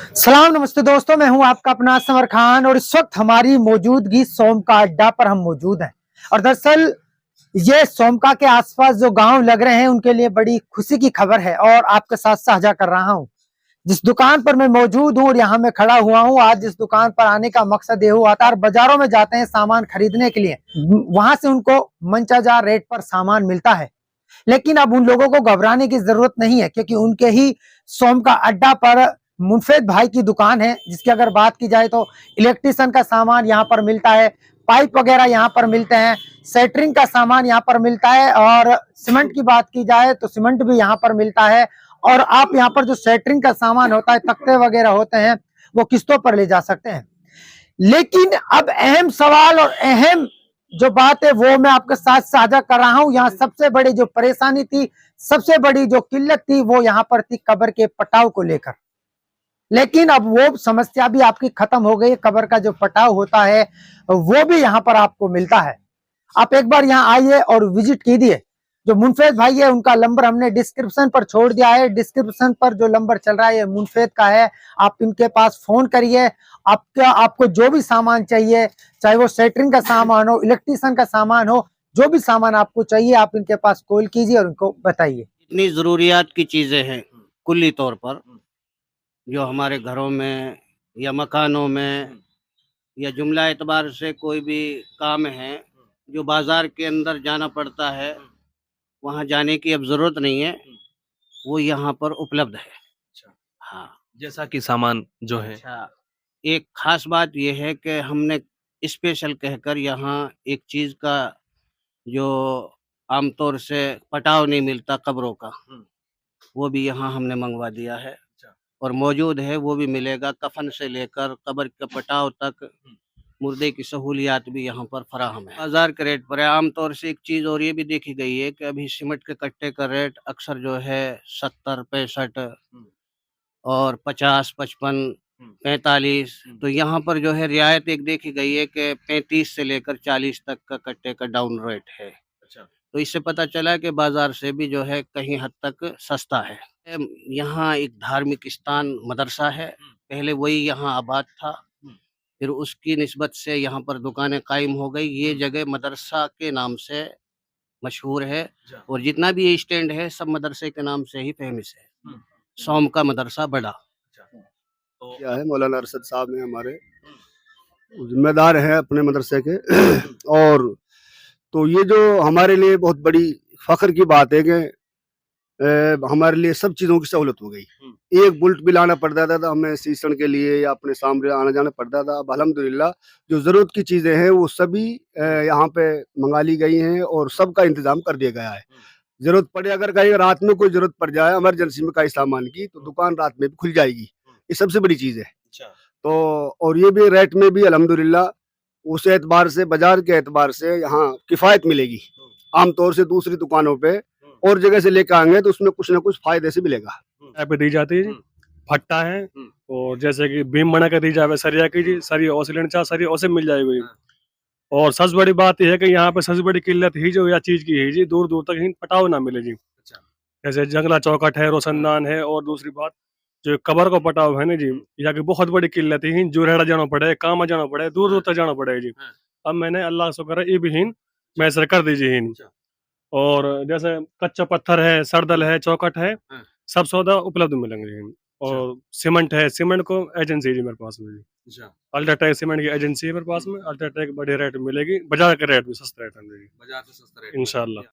सलाम नमस्ते दोस्तों, मैं हूं आपका अपना समर खान और इस वक्त हमारी मौजूदगी सोमका अड्डा पर हम मौजूद हैं। और दरअसल ये सोमका के आसपास जो गांव लग रहे हैं उनके लिए बड़ी खुशी की खबर है और आपके साथ साझा कर रहा हूं। जिस दुकान पर मैं मौजूद हूं और यहाँ मैं खड़ा हुआ हूं, आज जिस दुकान पर आने का मकसद ये हुआ था, बाजारों में जाते हैं सामान खरीदने के लिए, वहां से उनको मंचाजार रेट पर सामान मिलता है। लेकिन अब उन लोगों को घबराने की जरूरत नहीं है, क्योंकि उनके ही सोमका अड्डा पर मुनफेद भाई की दुकान है, जिसकी अगर बात की जाए तो इलेक्ट्रिशियन का सामान यहाँ पर मिलता है, पाइप वगैरह यहाँ पर मिलते हैं, सेटरिंग का सामान यहाँ पर मिलता है, और सीमेंट की बात की जाए तो सीमेंट भी यहाँ पर मिलता है। और आप यहाँ पर जो सेटरिंग का सामान होता है, तख्ते वगैरह होते हैं, वो किस्तों पर ले जा सकते हैं। लेकिन अब अहम सवाल और अहम जो बात है वो मैं आपके साथ साझा कर रहा हूं। यहाँ सबसे बड़ी जो परेशानी थी, सबसे बड़ी जो किल्लत थी, वो यहाँ पर थी कब्र के पटाव को लेकर। लेकिन अब वो समस्या भी आपकी खत्म हो गई। कब्र का जो पटाव होता है वो भी यहाँ पर आपको मिलता है। आप एक बार यहाँ आइए और विजिट कीजिए। जो मुनफेद भाई है उनका नंबर हमने डिस्क्रिप्शन पर छोड़ दिया है। डिस्क्रिप्शन पर जो नंबर चल रहा है ये मुनफेद का है। आप इनके पास फोन करिए। आपको जो भी सामान चाहिए, चाहे वो सेटरिंग का सामान हो, इलेक्ट्रिशियन का सामान हो, जो भी सामान आपको चाहिए आप इनके पास कॉल कीजिए और उनको बताइए। इतनी ज़रूरियात की चीज़ें हैं कुल्ली तौर पर, जो हमारे घरों में या मकानों में या जुमला एतबार से कोई भी काम है, जो बाज़ार के अंदर जाना पड़ता है, वहाँ जाने की अब ज़रूरत नहीं है, वो यहाँ पर उपलब्ध है। अच्छा, हाँ। जैसा कि सामान जो है। अच्छा, एक ख़ास बात ये है कि हमने स्पेशल कहकर यहाँ एक चीज़ का, जो आमतौर से पटाव नहीं मिलता कब्रों का, वो भी यहाँ हमने मंगवा दिया है अच्छा। और मौजूद है। वो भी मिलेगा, कफन से लेकर कब्र के पटाव तक मुर्दे की सहूलियात भी यहाँ पर फराहम है। बाजार के रेट पर है। आमतौर से एक चीज़ और ये भी देखी गई है कि अभी सीमेंट के कट्टे का रेट अक्सर जो है 70-65 और 50-55 45, तो यहाँ पर जो है रियायत एक देखी गई है कि 35 से लेकर 40 तक का कट्टे का डाउन रेट है। अच्छा। तो इससे पता चला कि बाजार से भी जो है कहीं हद तक सस्ता है। यहाँ एक धार्मिक स्थान मदरसा है, पहले वही यहाँ आबाद था, फिर उसकी निस्बत से यहाँ पर दुकानें कायम हो गई। ये जगह मदरसा के नाम से मशहूर है और जितना भी ये स्टैंड है सब मदरसे के नाम से ही फेमस है। सोम का मदरसा बड़ा। तो क्या है, मौलाना अरशद साहब ने हमारे जिम्मेदार हैं अपने मदरसे के और तो ये जो हमारे लिए बहुत बड़ी फ़ख्र की बात है कि हमारे लिए सब चीज़ों की सहूलत हो गई। एक बुलेट भी लाना पड़ता था हमें सीसण के लिए या अपने सामने आना-जाना पड़ता था। अब अल्हम्दुलिल्लाह जो ज़रूरत की चीज़ें हैं वो सभी यहाँ पे मँगा ली गई हैं और सबका इंतज़ाम कर दिया गया है। ज़रूरत पड़े, अगर कहीं रात में कोई ज़रूरत पड़ जाए इमरजेंसी में कहीं सामान की, तो दुकान रात में भी खुल जाएगी। ये सबसे बड़ी चीज़ है। अच्छा। तो और ये भी रेट में भी अल्हम्दुलिल्लाह उस एतबार से, बाज़ार के एतबार से यहाँ किफ़ायत मिलेगी। आम तौर से दूसरी दुकानों पे और जगह से लेकर आएँगे तो उसमें कुछ न कुछ फ़ायदे से मिलेगा। यहाँ पे दी जाती है जी। फट्टा है और जैसे कि बीम बना कर दी जावे सरिया की जी, सरिया ऑसिलेंट चा सरिया ओसे मिल जाएगी जी। और सबसे बड़ी बात यह है कि यहाँ पे सबसे बड़ी किल्लत ही जो या चीज की है जी, दूर दूर तक ही पटाव ना मिले जी। अच्छा। जैसे जंगला चौकट है, रोशनदान है, और दूसरी बात जो कबर को पटाव है ना जी, यहाँ की बहुत बड़ी किल्लत है। जोरेड़ा जाना पड़े, काम जाना पड़े, दूर दूर तक जाना पड़े जी। अब मैंने अल्लाह शुक्र है ये भी मैसर कर दीजिए। और जैसे कच्चा पत्थर है, सरदल है, चौकट है, सब सौदा उपलब्ध मिलेंगे। और सीमेंट है, सीमेंट को एजेंसी है जी मेरे पास में जी। अच्छा। अल्ट्राटेक सीमेंट की एजेंसी है मेरे पास में। अल्ट्राटेक बड़े रेट में मिलेगी, बाजार के रेट में सस्ता रेट है जी, बाजार से सस्ता रेट इंशाल्लाह।